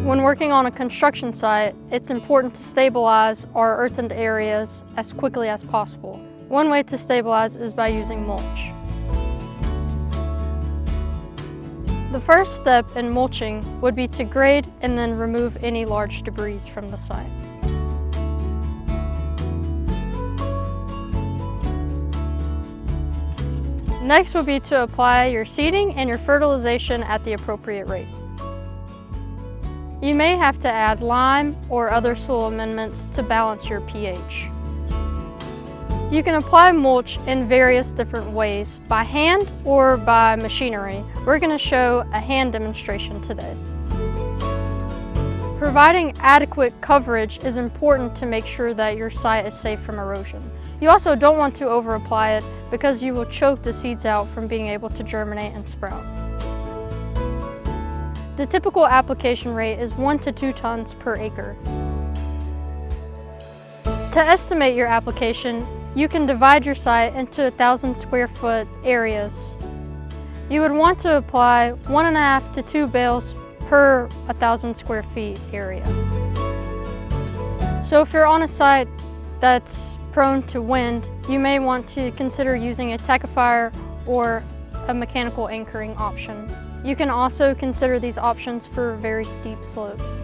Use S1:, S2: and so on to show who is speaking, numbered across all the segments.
S1: When working on a construction site, it's important to stabilize our earthened areas as quickly as possible. One way to stabilize is by using mulch. The first step in mulching would be to grade and then remove any large debris from the site. Next would be to apply your seeding and your fertilization at the appropriate rate. You may have to add lime or other soil amendments to balance your pH. You can apply mulch in various different ways, by hand or by machinery. We're going to show a hand demonstration today. Providing adequate coverage is important to make sure that your site is safe from erosion. You also don't want to over-apply it because you will choke the seeds out from being able to germinate and sprout. The typical application rate is 1 to 2 tons per acre. To estimate your application, you can divide your site into 1,000 square foot areas. You would want to apply 1.5 to 2 bales per 1,000 square feet area. So if you're on a site that's prone to wind, you may want to consider using a tackifier or a mechanical anchoring option. You can also consider these options for very steep slopes.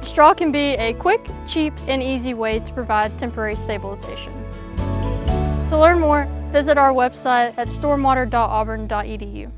S1: Straw can be a quick, cheap, and easy way to provide temporary stabilization. To learn more, visit our website at stormwater.auburn.edu.